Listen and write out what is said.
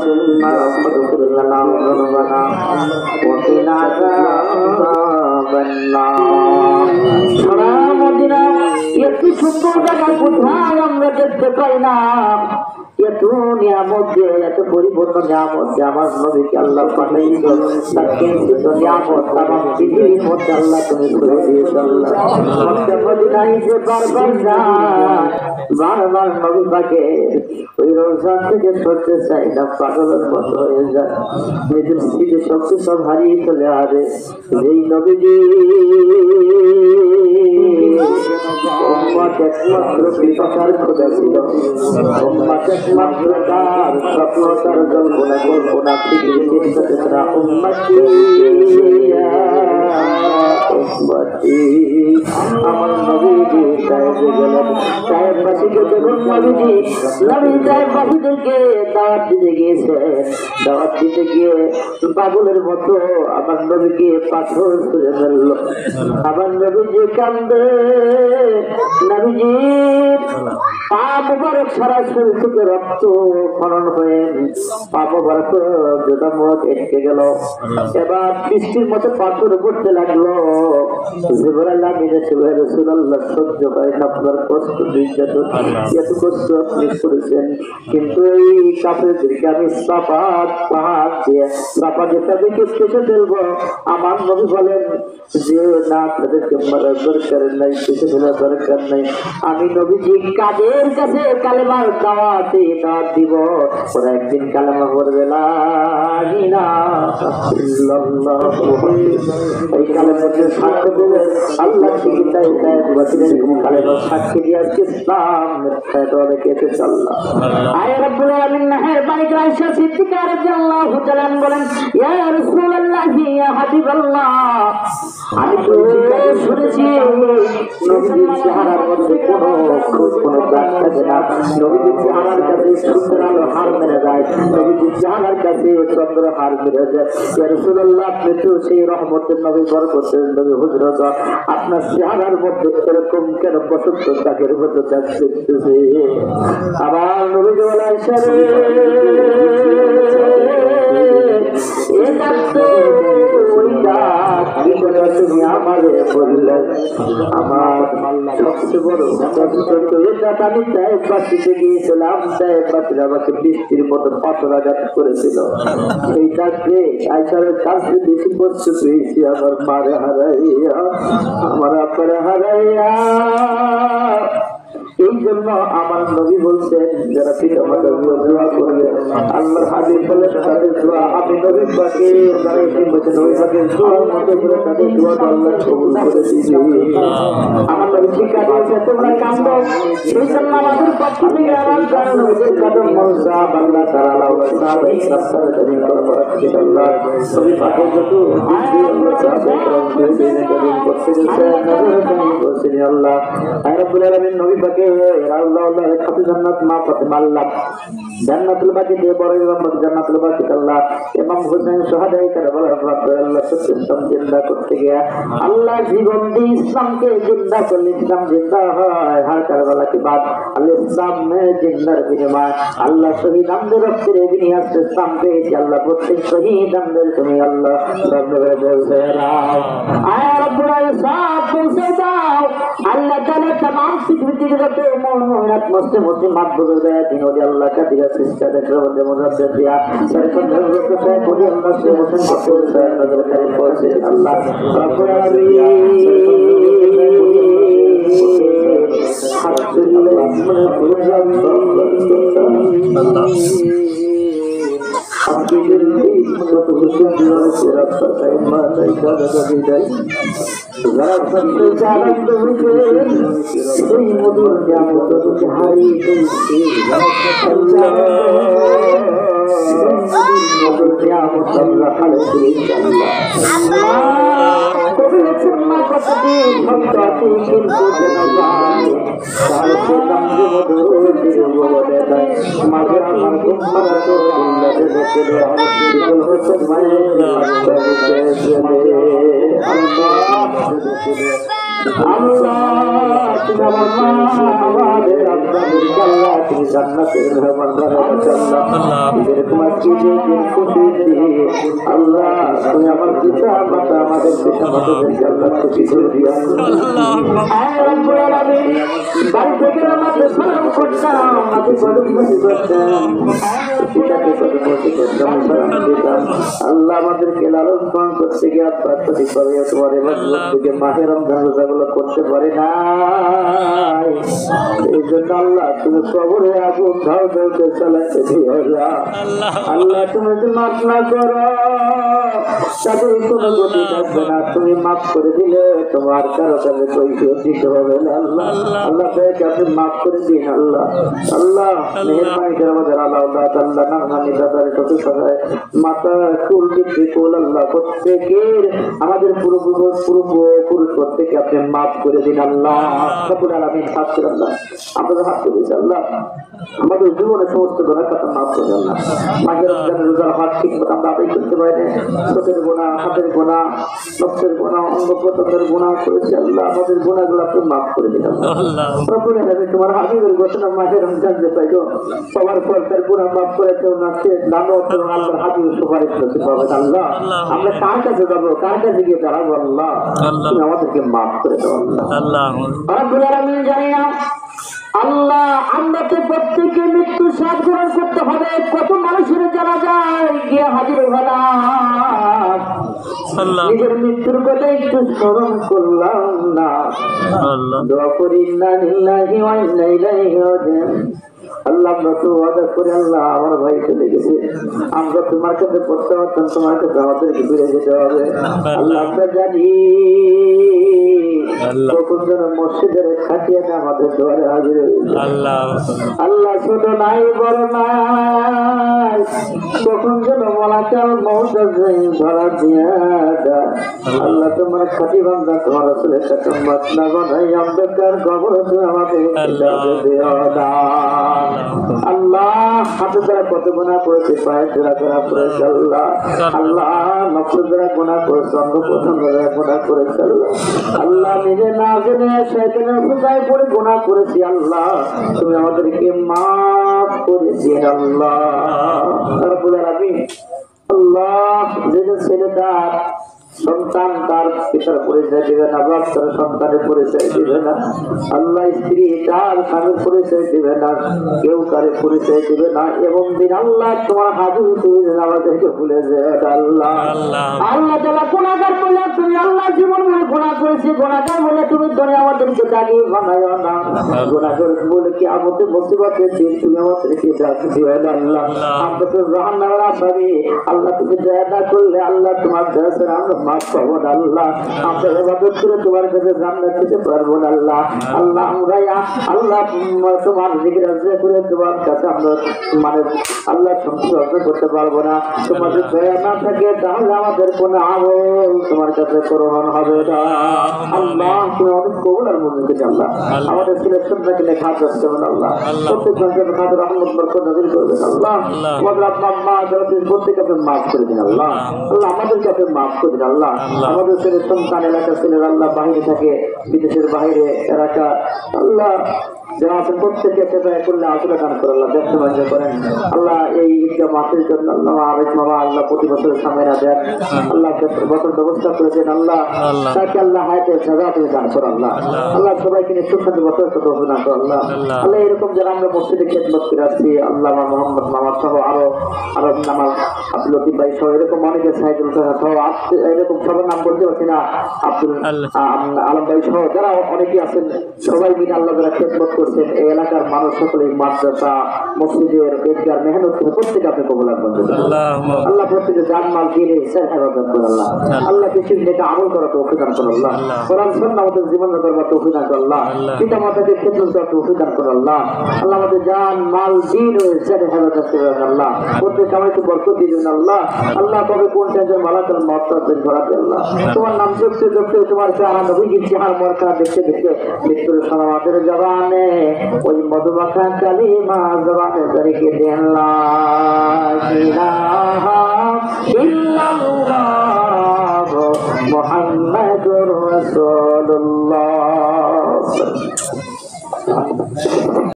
منا واغفر لنا ذنوبنا وقنا عذاب النار সারা Medina এত সুন্দর জায়গা কোথায় আমরা দেখতে পাই না এত নিয়ামত এত পরিপূর্ণ নিয়ামত আমার নবীকে আল্লাহ পাঠাইছো তাকে নিয়ামত তামাম পৃথিবীর মধ্যে আল্লাহ তুমি করে দিয়েছো আল্লাহ মদিনায় যে বারবার যায় বারবার নবী পাকে ওই রোজা থেকে সরতে চাই না পাগলের মতো হয়ে যায় নিজের স্ত্রীর শক্তি সব হারিয়ে চলে আসে এই নবীজি একমাত্র কৃপাকার খোঁজা ছিল একমাত্র তার স্বপ্ন তার কল্পনা কল্পনা পৃথিবীর আমার নবীজি সাহেবে গেলেন সাহেববাসীকে যখন নবীজি নবী সাহেববাসীদেরকে দাওয়াত দিতে গিয়েছে দাওয়াত দিতে গিয়ে পাগলের মতো আমার নবীকে পাথর ছুঁড়ে ফেললো আমার নবীজি কান্দে নবীজির পা মুবারক সারা শরীর থেকে রক্ত খনন হয়ে পা মুবারক জোড়ামত এসে গেল এবার বৃষ্টির মতো পাথর পড়তে লাগলো জিবরাইল আমিন এসে রাসূলুল্লাহ সহ্য হয় না আপনার কষ্ট নির্যাতন এত কষ্ট আপনি করেছেন কিন্তু এই কাফেরদেরকে আমি পাহাড় দিয়ে তাদেরকে কেটে ফেলবো আমার নবী বলেন যে না তাদেরকে মারার দরকার নাই কেটে ফেলার দরকার নাই আমি নবীজি কাদের কাছে কালেমার দাওয়াত দিব ওরা একদিন কালেমা পড়বে না এই কালেমার সাক্ষ্য দেবে আল্লাহ থেকে তাই কালেমার সাক্ষী দিয়ে আজকে ইসলাম রেখেছে আল্লাহ আয় রাব্বুল আলামিন মেহেরবানি করে আয়েশা সিদ্দিকা রাদিয়াল্লাহু তাআলা বলেন ইয়া রাসূলুল্লাহ ইয়া হাবিবাল্লাহ আমি তো শুনেছি নবীজির চেহারার মধ্যে কোনো দাগ থাকে না নবীজির চেহারার কাছে সূর্যের আলো হার মেরে যায় নবীজির চেহারার কাছে চন্দ্র হার মেরে যায় ইয়া রাসূলুল্লাহ আপনি তো সেই রহমতের নবী বরকতের নবী হুজুরত আপনার চেহারার মধ্যে এরকম কেন বসন্ত দাগের মতো দাগ দেখতেছে আবার নবীজি বলে আয়েশা তুমি আমারে বললে আমার সবচেয়ে বড় আমি সাহেববাসীতে গিয়েছিলাম সাহেববাসীরা আমাকে বৃষ্টির মতো পাথরাঘাত করেছিল সেইটাকে আয়সারের কাছে বেশি কষ্ট পেয়েছি আমার মারে হারাইয়া আমার আপনারে হারাইয়া এই জন্য আমার নবী বলছেন যারা পিতা মাতার দোয়া করবে আল্লাহর হাবিব বলেন তাদের দোয়া আমি নবী পাকে যারা এই বছর নবী পাকের দোয়ার মতো করে তাদের দোয়া আল্লাহ কবুল করে দিয়েছে আমার নবী শিক্ষা দিয়েছে তোমরা কাঁদো সেই জন্য আমাদের পক্ষ থেকে আমার কারণ নবীর কদম মনসা বান্দা তারা আল্লাহ সাহেব এই রাস্তার জন্য করবো আল্লাহ নবী পাকের যত আল্লাহ রাব্বুল আলামিন নবী পাকে জান্নাতুল বাকি দিয়ে বড় ইমাম জান্নাতুল বাকি আল্লাহ ইমাম হুসাইন শাহাদায়ে কারবালা আল্লাহ সত্যম জিন্দা করতে গিয়া আল্লাহ জীবন দিয়ে ইসলামকে জিন্দা করলে ইসলাম জিন্দা হয় হর কারবালা के बाद अल्लाह इस्लाम में जिंदर बिनमाय अल्लाह शहीद हमदे रफ्ते बिनी हस्त इस्लाम पे अल्लाह प्रत्येक शहीद हमदे तुम्हें अल्लाह रब बोलते राव आया रब्बुल इसाब तुमसे दाओ अल्लाह ताला तमाम पृथ्वी के रते मोहम्मद मुस्लिम मुस्लिम बात बोल रहे हैं दिनों दे अल्लाह का दिया सिस्टा दे बंदे मुझे दिया सरकन हजरत से कोई अल्लाह से मुस्लिम को से नजर करे पहुंचे अल्लाह रब्बुल Allah আল্লাহ তুমি আমার মা আমাদের আব্বাদেরকে আল্লাহ তুমি জান্নাতের মেহমান বানাইছো আল্লাহ এরকম আজকে যে দিন খুশি দিয়ে আল্লাহ তুমি আমার পিতা মাতা আমাদের পিতা মাতাদেরকে আল্লাহ খুশি করে দিও আয় রব্বুল আলামিন বাড়ি থেকে আমাদের সালাম করতাম আমাদের বড় করতাম পিতাকে কত করতাম সালাম দিতাম আল্লাহ আমাদেরকে লালন পালন করতে গিয়ে আত্মা সঠিকভাবে তোমার এবার থেকে মাহে রমজান রোজাগুলো করতে পারি না এই জন্য আল্লাহ তুমি কবরে আগুন ধাও ধাওকে চালাতে দিও আল্লাহ তুমি যদি মাফ না করো তাদের কোনো গতি থাকবে না তুমি মাফ করে দিলে তোমার কারো কাছে কৈফিয়ত দিতে হবে না আল্লাহ আল্লাহ তাকে আপনি মাফ করে দিন আল্লাহ আল্লাহ মেহেরবানি করে আমাদের আল্লাহ আল্লাহ নানি দাদার কত সহায় মাথা চুল বিক্রি করল আল্লাহ প্রত্যেকের আমাদের পুরুষ প্রত্যেকে আপনি মাফ করে দিন আল্লাহ রব্বুল আলামিন হাত করে আল্লাহ আমাদের হাত তুলেছে আল্লাহ আমাদের জীবনের সমস্ত গুনাহ কথা মাফ করে আল্লাহ মাহে রমজানের রোজার হক ঠিক মতো আমরা আদায় করতে পারি না চোখের গুনাহ হাতের গুনাহ নফসের গুনাহ অঙ্গ প্রত্যঙ্গের গুনাহ করেছি আল্লাহ আমাদের গুনাহগুলো আপনি মাফ করে দিন আল্লাহ রব্বুল আলামিন তোমার হাবিবের ঘোষণা মাহে রমজান যে পাইলো সবার পর তার গুনাহ মাফ করে কেউ না সে দানব এবং আল্লাহর হাবিবের সুপারিশ করতে পারবেন আল্লাহ আমরা কার কাছে যাবো কার কাছে গিয়ে দাঁড়াবো আল্লাহ তুমি আমাদেরকে মাফ করে দাও আল্লাহ রব্বুল আলামিন জানি না আল্লাহ আমরা তো প্রত্যেকে মৃত্যু স্বাদ গ্রহণ করতে হবে কত মানুষের জানা যায় গিয়ে হাজির হলাম নিজের মৃত্যুর কথা একটু স্মরণ করলাম না দোয়া করি না লিল্লাহি ওয়া ইন্না ইলাইহি রাজিউন আল্লাহ আমরা তো ওয়াদা করে আল্লাহ আমার ভাই চলে গেছে আমরা তোমার কাছে পড়তে পারতাম তোমার কাছে আমাদেরকে ফিরে যেতে হবে আল্লাহ আমরা জানি তখন যেন মসজিদের খাটিয়াটা আমাদের দুয়ারে হাজির হয়েছে আল্লাহ ছোট নাই বড় নাই তখন যেন মলাকাল মৌতা ধরা দিয়া আল্লাহ তোমার খাটি বান্দা তোমার আসলে মাতনা বানাই অন্ধকার কবর আমাদের আল্লাহ হাতে দ্বারা কত গুণা করেছে পায়ের দ্বারা গুণা করেছে আল্লাহ আল্লাহ নকশের দ্বারা গুণা করেছে অঙ্গ প্রথম দ্বারা গুণা করেছে আল্লাহ আল্লাহ নিজে না জেনে শয়তানের পূজায় পড়ে গুণা করেছি আল্লাহ তুমি আমাদেরকে মাফ করে দিন আল্লাহ রব্বুল আলামিন আল্লাহ যে ছেলেটা সন্তান তার পিতার পরিচয় দিবে না বাপ তার সন্তানের পরিচয় দিবে না আল্লাহ স্ত্রী তার স্বামীর পরিচয় দিবে না কেউ কারে পরিচয় দিবে না এবং দিন আল্লাহ তোমার হাজির তুমি আমাদেরকে ভুলে যায় আল্লাহ আল্লাহ তাআলা গুনাহগার বলে তুমি আল্লাহ জীবন বলে গুনাহ করেছি গুনাহগার বলে তুমি ধরে আমাদেরকে দাগি বানায়ো না গুনাহগার বলে কি আমাদের মুসিবতে দিন তুমি আমাদেরকে দাগি দিও আল্লাহ আমরা তো জাহান্নামের আসামি আল্লাহ তুমি দয়া না করলে আল্লাহ তোমার দয়া আমরা মাফ করবো আল্লাহ আমরা ইবাদত করে তোমার কাছে জান্নাত পেতে পারবো আল্লাহ আল্লাহ আমরা আল্লাহ তোমার জিকির আজকে করে তোমার কাছে আমরা মানে আল্লাহ সন্তুষ্ট করতে পারবো না তোমার যদি দয়া না থাকে তাহলে আমাদের কোনো আমল তোমার কাছে গ্রহণ হবে না আল্লাহ তুমি অনেক কবুল আর মনে করছি আল্লাহ আমাদের সিলেকশনটাকে লেখা যাচ্ছে আল্লাহ প্রত্যেক মানুষের খাতে রহমত বরকত নাযিল করবেন আল্লাহ আমাদের আপনার মা যাদের প্রত্যেককে আপনি মাফ করে দিন আল্লাহ আল্লাহ আমাদেরকে আপনি মাফ করে দিন আল্লাহ আমাদের ছেলে সন্তান এলাকার ছেলের আল্লাহ বাহিরে থাকে বিদেশের বাহিরে এলাকা আল্লাহ যারা আছেন প্রত্যেকে সেটাই করলে আসলে দান করে আল্লাহ ব্যবসা বাণিজ্য করেন আল্লাহ এই ঈদগাহ মাসের জন্য আল্লাহ আরেক মামা আল্লাহ প্রতি বছরের সামনে না দেন আল্লাহ বছর ব্যবস্থা করে দেন আল্লাহ তাকে আল্লাহ হায়াতের সাজা তুমি দান করো আল্লাহ আল্লাহ সবাইকে নিয়ে সুখ শান্তি বছর সাথে অভিনয় করো আল্লাহ আল্লাহ এরকম যারা আমরা মসজিদে খেদমত করে আসছি আল্লাহ মোহাম্মদ মামা সহ আরো নামাজ আব্দুল লতিফ ভাই সহ এরকম অনেকে সাইদুল সহ এরকম সবার নাম বলতে পারছি না আব্দুল আলম ভাই সহ যারা অনেকেই আছেন সবাই মিলে আল্লাহ যারা খেদমত করছেন এই এলাকার মানুষ সকলে মাদ্রাসা মসজিদের ঈদগাহ মেহনত করে প্রত্যেকে আপনি কবুল আল্লাহ প্রত্যেকে জানমাল দিয়ে হিসাব হেফাজত করে আল্লাহ আল্লাহ কিছু নেতা আমল করা তৌফিক দান করো আল্লাহ কোরআন সুন্নাহ আমাদের জীবন করবার তৌফিক দান করো আল্লাহ পিতা মাতাকে খেদমত করার তৌফিক দান করো আল্লাহ আল্লাহ আমাদের জান মাল দিন ও হিসাব হেফাজত করে আল্লাহ প্রত্যেক আমাকে বরকত দিন আল্লাহ আল্লাহ তবে কোন টাইমে মালাকাল মওত দিন ধরাতে আল্লাহ তোমার নাম জপতে জপতে তোমার চেহারা নবীজির চেহারা মরকা দেখতে দেখতে মৃত্যুর সালামাতের জবানে ওই মধুমাখা কালিমা জবানে তরিকে দেন লা ইলাহা ইল্লাল্লাহ মুহাম্মাদুর রাসূলুল্লাহ।